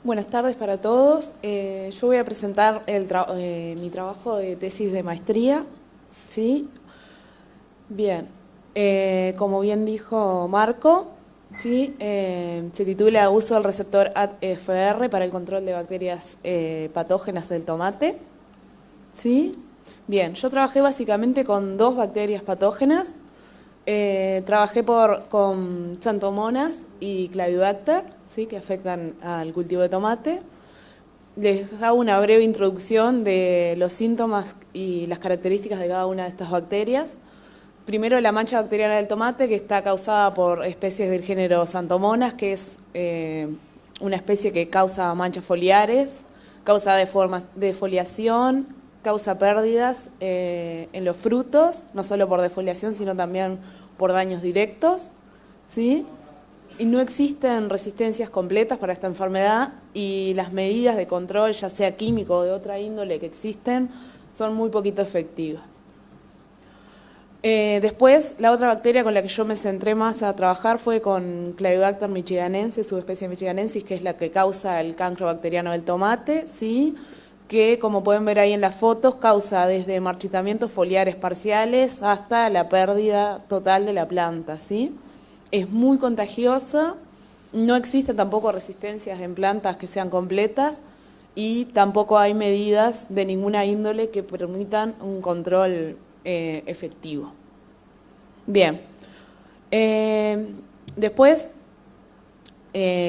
Buenas tardes para todos. Yo voy a presentar mi trabajo de tesis de maestría. ¿Sí? Bien. Como bien dijo Marco, ¿sí? Se titula Uso del receptor AFR para el control de bacterias patógenas del tomate. ¿Sí? Bien, yo trabajé básicamente con dos bacterias patógenas. Trabajé con Xanthomonas y Clavibacter, ¿sí? Que afectan al cultivo de tomate. Les hago una breve introducción de los síntomas y las características de cada una de estas bacterias. Primero, la mancha bacteriana del tomate, que está causada por especies del género Xanthomonas, que es una especie que causa manchas foliares, causa defoliación, causa pérdidas en los frutos, no solo por defoliación, sino también por daños directos, ¿sí? Y no existen resistencias completas para esta enfermedad y las medidas de control, ya sea químico o de otra índole que existen, son muy poquito efectivas. Después, la otra bacteria con la que yo me centré más a trabajar fue con Clavibacter michiganensis, subespecie michiganensis, que es la que causa el cancro bacteriano del tomate, ¿sí? Que, como pueden ver ahí en las fotos, causa desde marchitamientos foliares parciales hasta la pérdida total de la planta, ¿sí? Es muy contagiosa, no existen tampoco resistencias en plantas que sean completas y tampoco hay medidas de ninguna índole que permitan un control efectivo. Bien, después,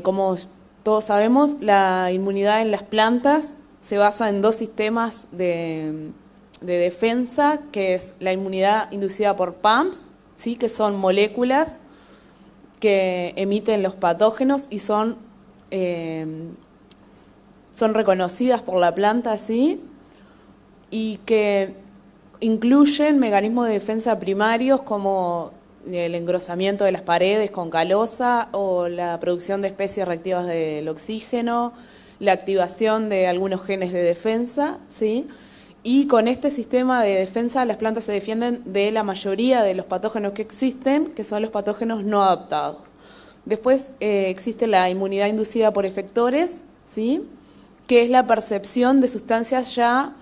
como todos sabemos, la inmunidad en las plantas se basa en dos sistemas de defensa, que es la inmunidad inducida por PAMPs, ¿sí? Que son moléculas que emiten los patógenos y son reconocidas por la planta, ¿sí? Y que incluyen mecanismos de defensa primarios como el engrosamiento de las paredes con calosa o la producción de especies reactivas del oxígeno, la activación de algunos genes de defensa, ¿sí? Y con este sistema de defensa las plantas se defienden de la mayoría de los patógenos que existen, que son los patógenos no adaptados. Después existe la inmunidad inducida por efectores, ¿sí? Que es la percepción de sustancias ya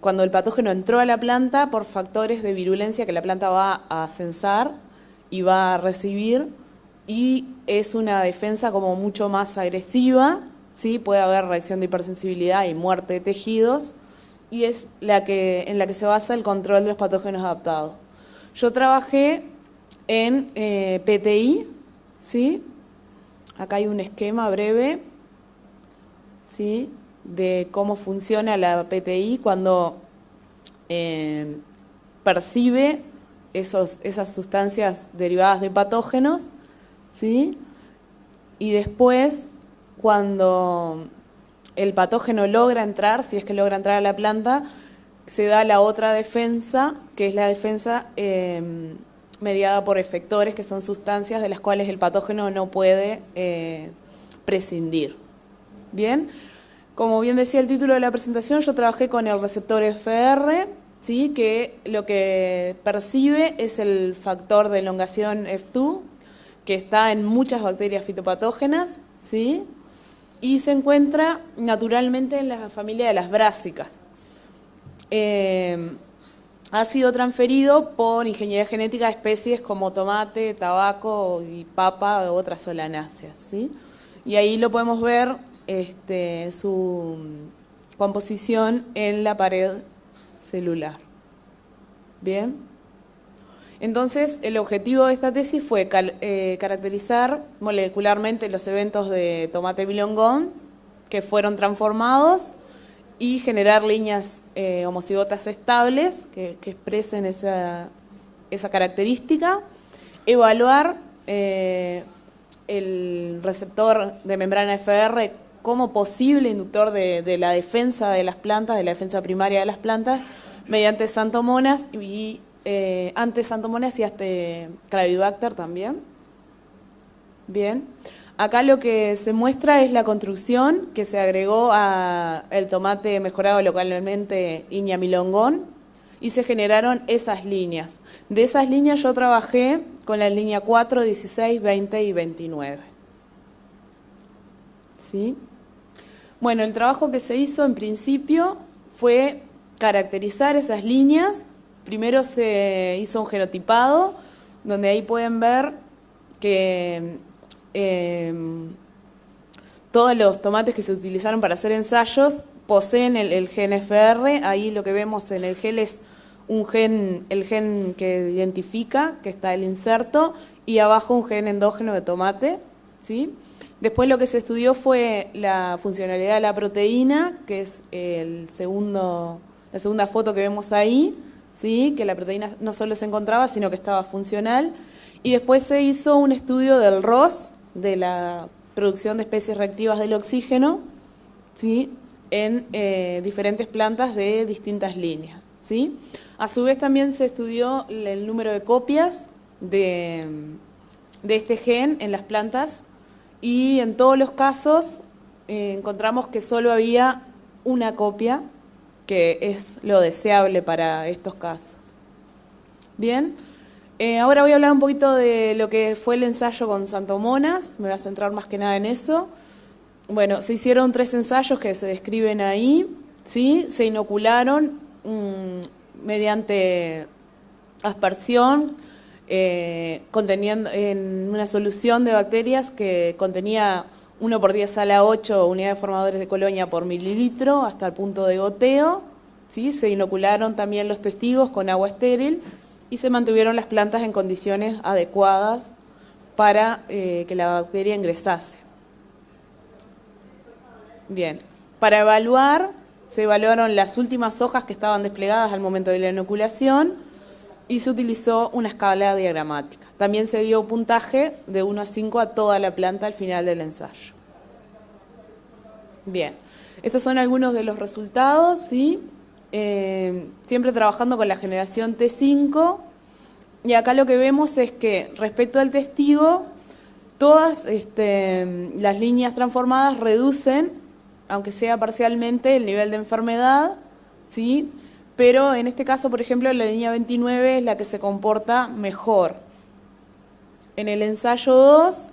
cuando el patógeno entró a la planta por factores de virulencia que la planta va a censar y va a recibir, y es una defensa como mucho más agresiva, ¿sí? Puede haber reacción de hipersensibilidad y muerte de tejidos, y es en la que se basa el control de los patógenos adaptados. Yo trabajé en PTI, ¿sí? Acá hay un esquema breve, ¿sí? De cómo funciona la PTI cuando percibe esas sustancias derivadas de patógenos, ¿sí? Y después, cuando el patógeno logra entrar, si es que logra entrar a la planta, se da la otra defensa, que es la defensa mediada por efectores, que son sustancias de las cuales el patógeno no puede prescindir. Bien, como bien decía el título de la presentación, yo trabajé con el receptor FR, ¿sí? Que lo que percibe es el factor de elongación F2, que está en muchas bacterias fitopatógenas, ¿sí? Y se encuentra naturalmente en la familia de las brásicas. Ha sido transferido por ingeniería genética a especies como tomate, tabaco y papa u otras solanáceas, ¿sí? Y ahí lo podemos ver su composición en la pared celular. Bien. Entonces, el objetivo de esta tesis fue caracterizar molecularmente los eventos de tomate milongón que fueron transformados y generar líneas homocigotas estables que expresen esa característica, evaluar el receptor de membrana FR como posible inductor de la defensa de las plantas, de la defensa primaria de las plantas, mediante Xanthomonas y antes Xanthomonas y hasta Clavibacter también. Bien. Acá lo que se muestra es la construcción que se agregó al tomate mejorado localmente Iña milongón y se generaron esas líneas. De esas líneas yo trabajé con la línea 4, 16, 20 y 29. ¿sí? Bueno, el trabajo que se hizo en principio fue caracterizar esas líneas. Primero se hizo un genotipado, donde ahí pueden ver que todos los tomates que se utilizaron para hacer ensayos poseen el gen FR. Ahí lo que vemos en el gel es el gen que identifica, que está el inserto, y abajo un gen endógeno de tomate, ¿sí? Después lo que se estudió fue la funcionalidad de la proteína, que es la segunda foto que vemos ahí, ¿sí? Que la proteína no solo se encontraba, sino que estaba funcional. Y después se hizo un estudio del ROS, de la producción de especies reactivas del oxígeno, ¿sí? En diferentes plantas de distintas líneas, ¿sí? A su vez también se estudió el número de copias de este gen en las plantas, y en todos los casos encontramos que solo había una copia, que es lo deseable para estos casos. Bien, ahora voy a hablar un poquito de lo que fue el ensayo con Santomonas, me voy a centrar más que nada en eso. Bueno, se hicieron 3 ensayos que se describen ahí, ¿sí? Se inocularon mediante aspersión, conteniendo en una solución de bacterias que contenía 1 por 10 a la 8 unidades formadores de colonia por mililitro hasta el punto de goteo, ¿sí? Se inocularon también los testigos con agua estéril y se mantuvieron las plantas en condiciones adecuadas para que la bacteria ingresase. Bien, para evaluar, se evaluaron las últimas hojas que estaban desplegadas al momento de la inoculación y se utilizó una escala diagramática. También se dio puntaje de 1 a 5 a toda la planta al final del ensayo. Bien, estos son algunos de los resultados, ¿sí? Siempre trabajando con la generación T5, y acá lo que vemos es que respecto al testigo, todas las líneas transformadas reducen, aunque sea parcialmente, el nivel de enfermedad, ¿sí? Pero en este caso, por ejemplo, la línea 29 es la que se comporta mejor. En el ensayo 2,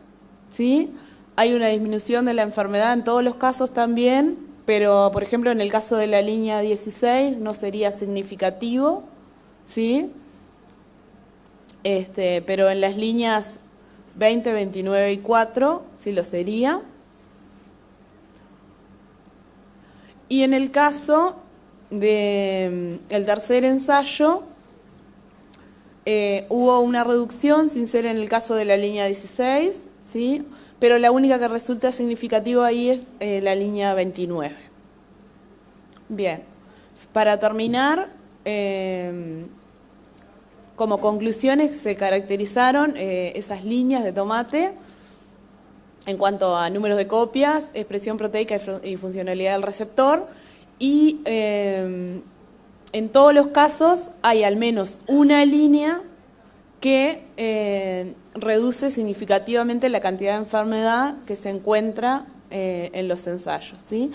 ¿sí? Hay una disminución de la enfermedad en todos los casos también, pero por ejemplo en el caso de la línea 16 no sería significativo, ¿sí? Pero en las líneas 20, 29 y 4 sí lo sería. Y en el caso del tercer ensayo, hubo una reducción, sin ser en el caso de la línea 16, ¿sí? Pero la única que resulta significativa ahí es la línea 29. Bien, para terminar, como conclusiones se caracterizaron esas líneas de tomate en cuanto a números de copias, expresión proteica y funcionalidad del receptor, y en todos los casos hay al menos una línea que reduce significativamente la cantidad de enfermedad que se encuentra en los ensayos, ¿sí?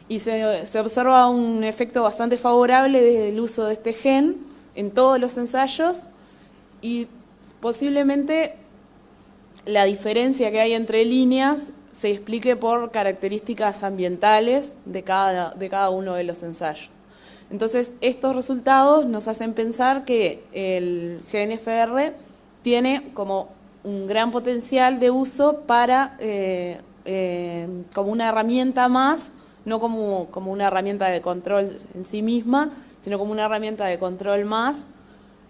Y se observa un efecto bastante favorable desde el uso de este gen en todos los ensayos, y posiblemente la diferencia que hay entre líneas se explique por características ambientales de cada uno de los ensayos. Entonces, estos resultados nos hacen pensar que el GNFR tiene como un gran potencial de uso para, como una herramienta más, no como una herramienta de control en sí misma, sino como una herramienta de control más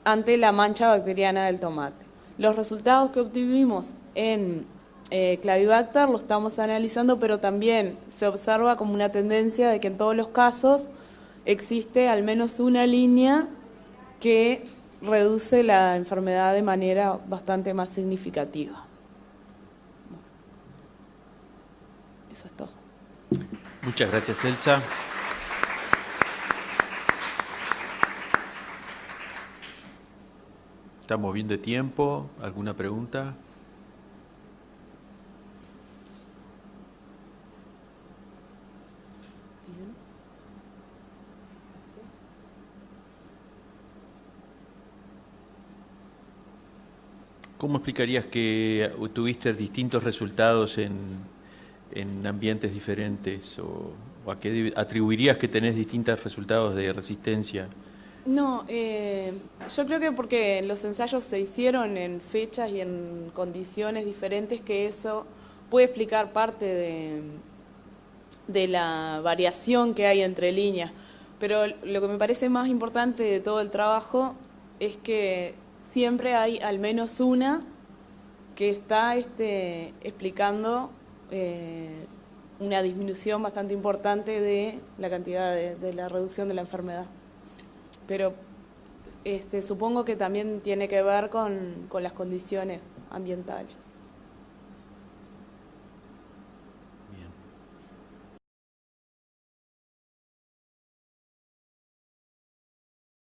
ante la mancha bacteriana del tomate. Los resultados que obtuvimos en Clavibacter lo estamos analizando, pero también se observa como una tendencia de que en todos los casos existe al menos una línea que reduce la enfermedad de manera bastante más significativa. Eso es todo. Muchas gracias, Elsa. Estamos bien de tiempo. ¿Alguna pregunta? ¿Cómo explicarías que tuviste distintos resultados en en ambientes diferentes? ¿O a qué atribuirías que tenés distintos resultados de resistencia? No, yo creo que porque los ensayos se hicieron en fechas y en condiciones diferentes, que eso puede explicar parte de la variación que hay entre líneas. Pero lo que me parece más importante de todo el trabajo es que siempre hay al menos una que está explicando una disminución bastante importante de la cantidad de la reducción de la enfermedad. Pero supongo que también tiene que ver con las condiciones ambientales.